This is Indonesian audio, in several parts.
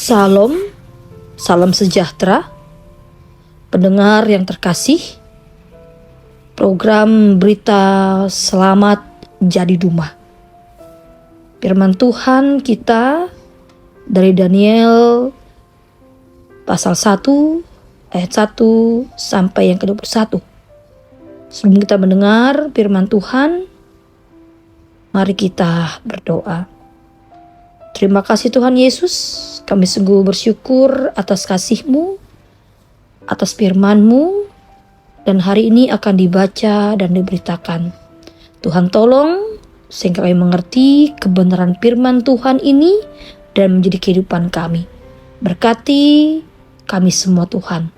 Salam, salam sejahtera, pendengar yang terkasih. Program berita selamat jadi Dumah. Firman Tuhan kita dari Daniel pasal 1 ayat 1 sampai yang ke-21. Sebelum kita mendengar firman Tuhan, mari kita berdoa. Terima kasih Tuhan Yesus, kami sungguh bersyukur atas kasih-Mu, atas firman-Mu, dan hari ini akan dibaca dan diberitakan. Tuhan tolong sehingga kami mengerti kebenaran firman Tuhan ini dan menjadi kehidupan kami. Berkati kami semua Tuhan.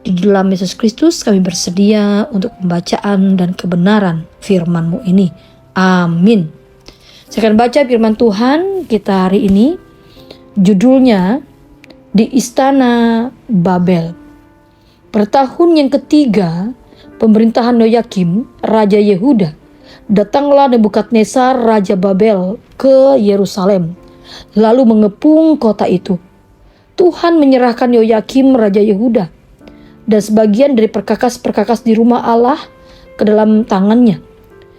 Di dalam Yesus Kristus kami bersedia untuk pembacaan dan kebenaran firman-Mu ini. Amin. Saya akan baca firman Tuhan kita hari ini. Judulnya Di Istana Babel. Pada tahun yang ketiga pemerintahan Yoyakim, Raja Yehuda, datanglah Nebukadnezar, Raja Babel ke Yerusalem, lalu mengepung kota itu. Tuhan menyerahkan Yoyakim, Raja Yehuda, dan sebagian dari perkakas-perkakas di rumah Allah ke dalam tangannya.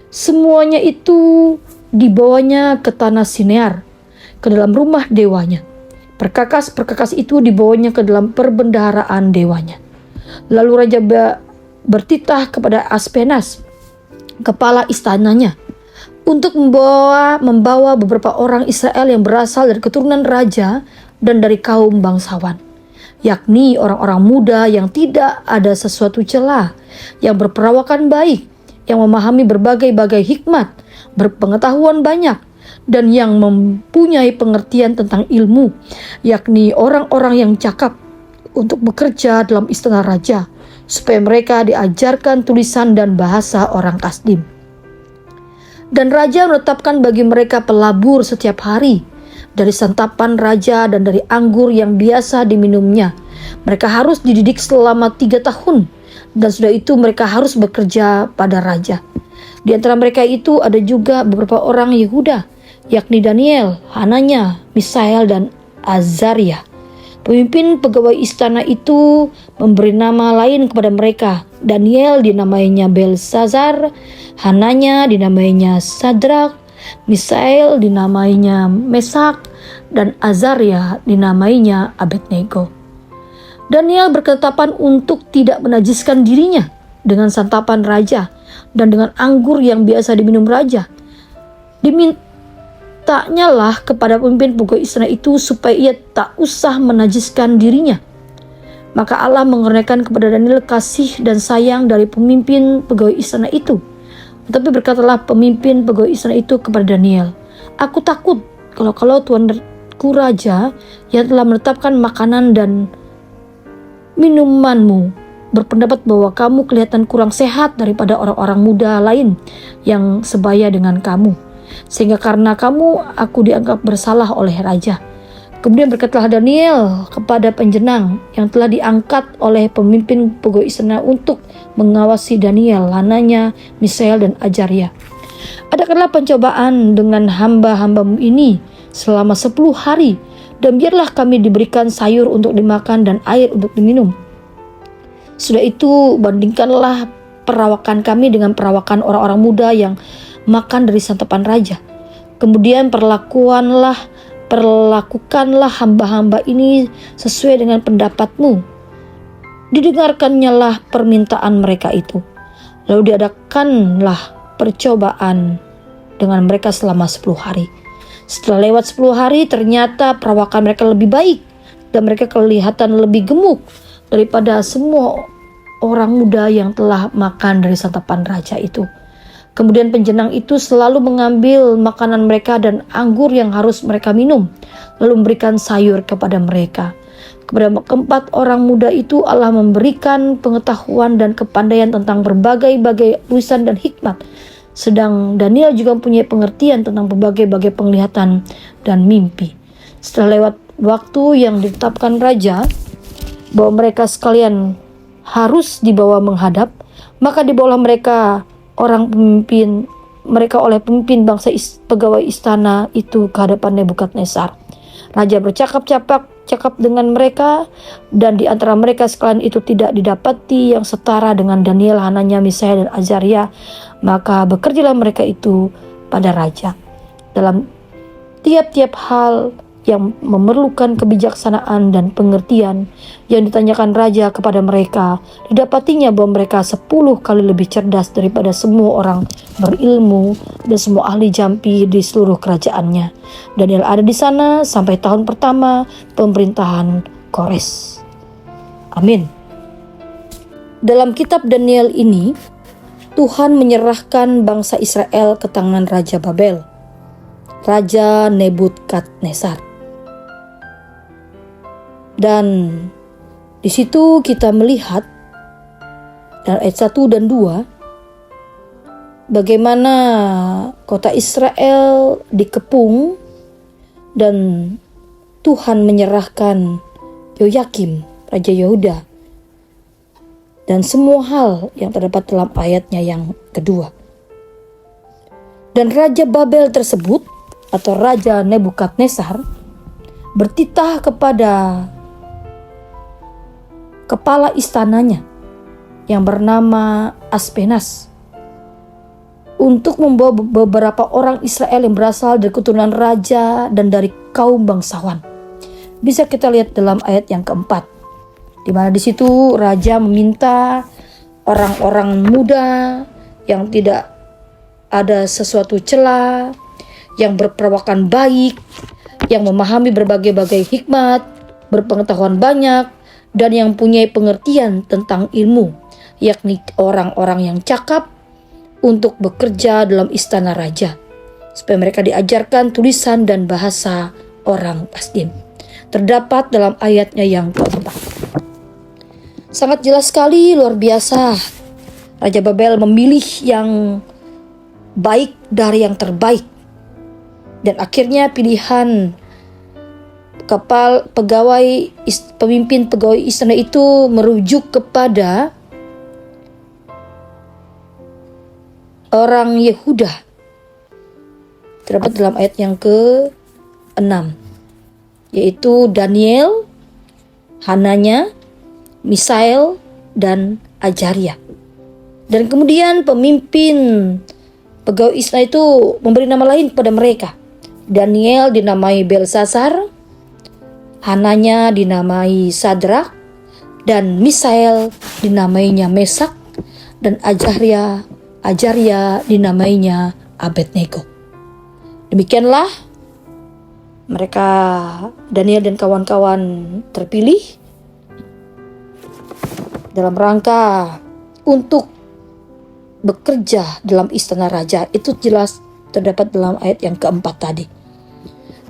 Semuanya itu dibawanya ke tanah Sinear, ke dalam rumah dewanya. Perkakas-perkakas itu dibawanya ke dalam perbendaharaan dewanya. Lalu Raja bertitah kepada Aspenas, kepala istananya, untuk membawa beberapa orang Israel yang berasal dari keturunan raja dan dari kaum bangsawan, yakni orang-orang muda yang tidak ada sesuatu celah, yang berperawakan baik, yang memahami berbagai-bagai hikmat, berpengetahuan banyak, dan yang mempunyai pengertian tentang ilmu, yakni orang-orang yang cakap, untuk bekerja dalam istana raja, supaya mereka diajarkan tulisan dan bahasa orang Kasdim. Dan raja menetapkan bagi mereka pelabur setiap hari, dari santapan raja dan dari anggur yang biasa diminumnya. Mereka harus dididik selama 3 tahun, dan sudah itu mereka harus bekerja pada raja. Di antara mereka itu ada juga beberapa orang Yehuda, yakni Daniel, Hananya, Misael, dan Azaria. Pemimpin pegawai istana itu memberi nama lain kepada mereka. Daniel dinamainya Belsazar, Hananya dinamainya Sadrak, Misael dinamainya Mesak, dan Azaria dinamainya Abednego. Daniel berketetapan untuk tidak menajiskan dirinya dengan santapan raja dan dengan anggur yang biasa diminum raja. Dimintanya lah kepada pemimpin pegawai istana itu supaya ia tak usah menajiskan dirinya. Maka Allah mengernakan kepada Daniel kasih dan sayang dari pemimpin pegawai istana itu. Tetapi berkatalah pemimpin pegawai istana itu kepada Daniel, "Aku takut kalau tuanku raja yang telah menetapkan makanan dan minumanmu berpendapat bahwa kamu kelihatan kurang sehat daripada orang-orang muda lain yang sebaya dengan kamu, sehingga karena kamu aku dianggap bersalah oleh raja." Kemudian berkatalah Daniel kepada penjenang yang telah diangkat oleh pemimpin pegawai istana untuk mengawasi Daniel, Hananya, Misael, dan Azaria, "Adakanlah pencobaan dengan hamba-hambamu ini selama 10 hari, dan biarlah kami diberikan sayur untuk dimakan dan air untuk diminum. Sudah itu bandingkanlah perawakan kami dengan perawakan orang-orang muda yang makan dari santapan raja. Kemudian perlakukanlah hamba-hamba ini sesuai dengan pendapatmu. Didengarkannya lah permintaan mereka itu. Lalu diadakanlah percobaan dengan mereka selama 10 hari. Setelah lewat 10 hari ternyata perawakan mereka lebih baik dan mereka kelihatan lebih gemuk daripada semua orang muda yang telah makan dari santapan raja itu. Kemudian penjenang itu selalu mengambil makanan mereka dan anggur yang harus mereka minum, lalu memberikan sayur kepada mereka. Kepada keempat orang muda itu Allah memberikan pengetahuan dan kepandaian tentang berbagai-bagai tulisan dan hikmat. Sedang Daniel juga mempunyai pengertian tentang berbagai-bagai penglihatan dan mimpi. Setelah lewat waktu yang ditetapkan raja bahwa mereka sekalian harus dibawa menghadap, maka dibawalah mereka oleh pemimpin bangsa pegawai istana itu ke hadapan Nebukadnezar. Raja bercakap dengan mereka, dan di antara mereka sekalian itu tidak didapati yang setara dengan Daniel, Hananya, Misael, dan Azaria. Maka bekerjalah mereka itu pada raja dalam tiap-tiap hal yang memerlukan kebijaksanaan dan pengertian yang ditanyakan raja kepada mereka. Didapatinya bahwa mereka 10 kali lebih cerdas daripada semua orang berilmu dan semua ahli jampi di seluruh kerajaannya. Daniel ada di sana sampai tahun pertama pemerintahan Kores. Amin. Dalam kitab Daniel ini, Tuhan menyerahkan bangsa Israel ke tangan Raja Babel, Raja Nebukadnezar. Dan di situ kita melihat dalam ayat 1 dan 2 bagaimana kota Israel dikepung dan Tuhan menyerahkan Yoyakim, Raja Yehuda, dan semua hal yang terdapat dalam ayatnya yang kedua. Dan Raja Babel tersebut atau Raja Nebukadnezar bertitah kepada kepala istananya yang bernama Aspenas untuk membawa beberapa orang Israel yang berasal dari keturunan raja dan dari kaum bangsawan. Bisa kita lihat dalam ayat yang keempat, di mana di situ raja meminta orang-orang muda yang tidak ada sesuatu celah, yang berperawakan baik, yang memahami berbagai-bagai hikmat, berpengetahuan banyak, dan yang punya pengertian tentang ilmu, yakni orang-orang yang cakap untuk bekerja dalam istana raja, supaya mereka diajarkan tulisan dan bahasa orang Kasdim. Terdapat dalam ayatnya yang keempat. Sangat jelas sekali, luar biasa. Raja Babel memilih yang baik dari yang terbaik. Dan akhirnya pilihan pemimpin pegawai istana itu merujuk kepada orang Yehuda. Terdapat dalam ayat yang ke-6, yaitu Daniel, Hananya, Misael, dan Azaria. Dan kemudian pemimpin pegawai istana itu memberi nama lain kepada mereka. Daniel dinamai Belsasar, Hananya dinamai Sadrak, dan Misael dinamainya Mesak, dan Azaria dinamainya Abednego. Demikianlah mereka, Daniel dan kawan-kawan terpilih dalam rangka untuk bekerja dalam istana raja. Itu jelas terdapat dalam ayat yang keempat tadi.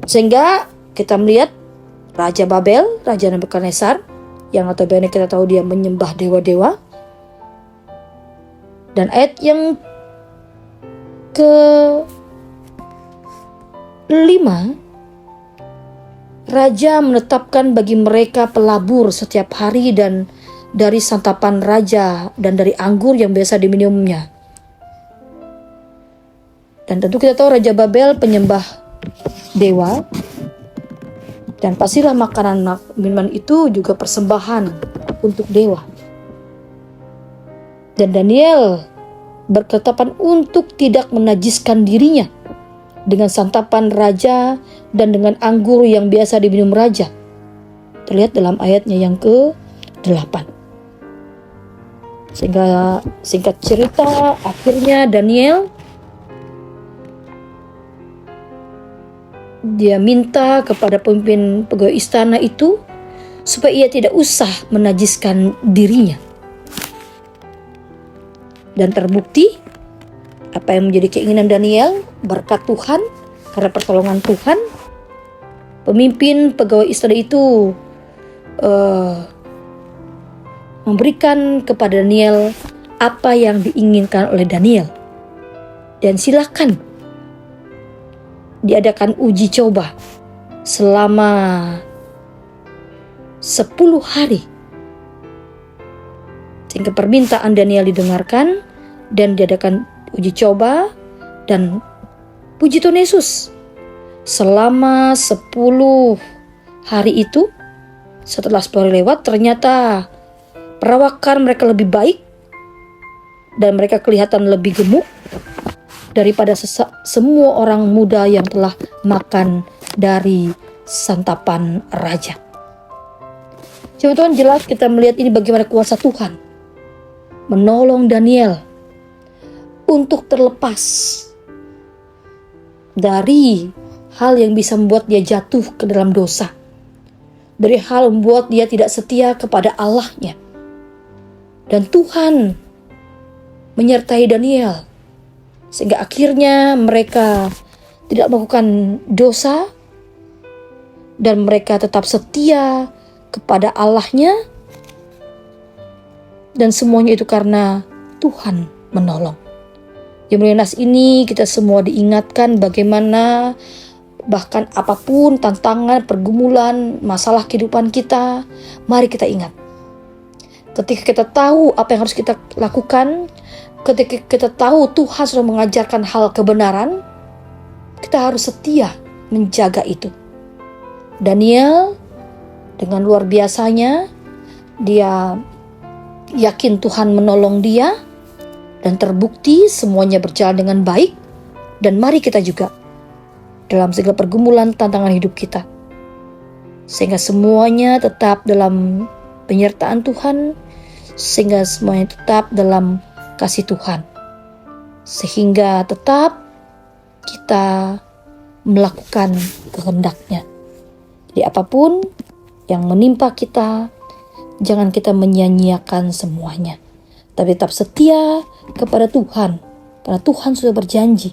Sehingga kita melihat Raja Babel, Raja Nebukadnezar, yang notabene kita tahu dia menyembah dewa-dewa. Dan ayat yang ke-5, Raja menetapkan bagi mereka pelabur setiap hari dan dari santapan raja dan dari anggur yang biasa diminumnya. Dan tentu kita tahu Raja Babel penyembah dewa, dan pastilah makanan minuman itu juga persembahan untuk dewa. Dan Daniel berketetapan untuk tidak menajiskan dirinya dengan santapan raja dan dengan anggur yang biasa diminum raja. Terlihat dalam ayatnya yang ke-8. Sehingga singkat cerita, akhirnya Daniel dia minta kepada pemimpin pegawai istana itu supaya ia tidak usah menajiskan dirinya. Dan terbukti apa yang menjadi keinginan Daniel, berkat Tuhan, karena pertolongan Tuhan, pemimpin pegawai istana itu memberikan kepada Daniel apa yang diinginkan oleh Daniel. Dan silakan diadakan uji coba selama 10 hari. Sehingga permintaan Daniel didengarkan dan diadakan uji coba, dan puji Tuhan Yesus, selama 10 hari itu, setelah 10 hari lewat, ternyata perawakan mereka lebih baik dan mereka kelihatan lebih gemuk daripada semua orang muda yang telah makan dari santapan raja. Teman-teman, jelas kita melihat ini bagaimana kuasa Tuhan menolong Daniel untuk terlepas dari hal yang bisa membuat dia jatuh ke dalam dosa, dari hal yang membuat dia tidak setia kepada Allahnya. Dan Tuhan menyertai Daniel sehingga akhirnya mereka tidak melakukan dosa dan mereka tetap setia kepada Allahnya, dan semuanya itu karena Tuhan menolong. Di Nas ini kita semua diingatkan bagaimana bahkan apapun tantangan, pergumulan, masalah kehidupan kita, mari kita ingat. Ketika kita tahu apa yang harus kita lakukan, ketika kita tahu Tuhan sudah mengajarkan hal kebenaran, kita harus setia menjaga itu. Daniel dengan luar biasanya, dia yakin Tuhan menolong dia dan terbukti semuanya berjalan dengan baik. Dan mari kita juga dalam segala pergumulan tantangan hidup kita, sehingga semuanya tetap dalam penyertaan Tuhan, sehingga semuanya tetap dalam kasih Tuhan, sehingga tetap kita melakukan kehendak-Nya. Jadi apapun yang menimpa kita, jangan kita menyia-nyiakan semuanya, tapi tetap setia kepada Tuhan, karena Tuhan sudah berjanji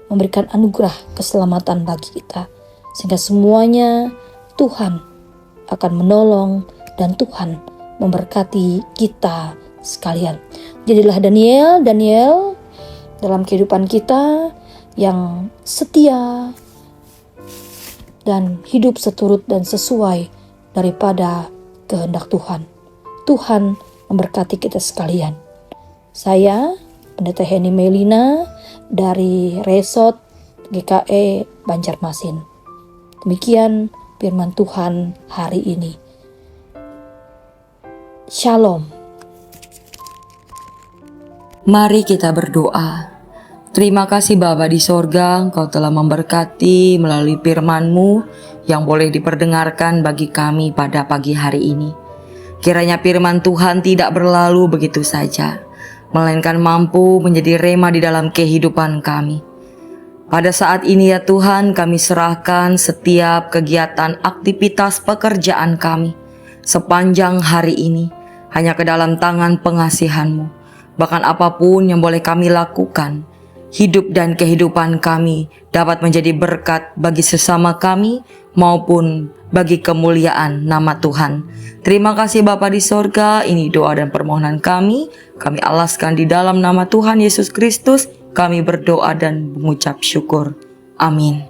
memberikan anugerah keselamatan bagi kita, sehingga semuanya Tuhan akan menolong dan Tuhan memberkati kita sekalian. Jadilah Daniel dalam kehidupan kita yang setia dan hidup seturut dan sesuai daripada kehendak Tuhan. Tuhan memberkati kita sekalian. Saya, Pendeta Henny Melina dari Resort GKE Banjarmasin. Demikian firman Tuhan hari ini. Shalom. Mari kita berdoa. Terima kasih Bapa di sorga, Engkau telah memberkati melalui firman-Mu yang boleh diperdengarkan bagi kami pada pagi hari ini. Kiranya firman Tuhan tidak berlalu begitu saja, melainkan mampu menjadi rema di dalam kehidupan kami. Pada saat ini ya Tuhan, kami serahkan setiap kegiatan aktivitas pekerjaan kami sepanjang hari ini hanya ke dalam tangan pengasihan-Mu. Bahkan apapun yang boleh kami lakukan, hidup dan kehidupan kami dapat menjadi berkat bagi sesama kami maupun bagi kemuliaan nama Tuhan. Terima kasih Bapa di sorga, ini doa dan permohonan kami alaskan di dalam nama Tuhan Yesus Kristus. Kami berdoa dan mengucap syukur. Amin.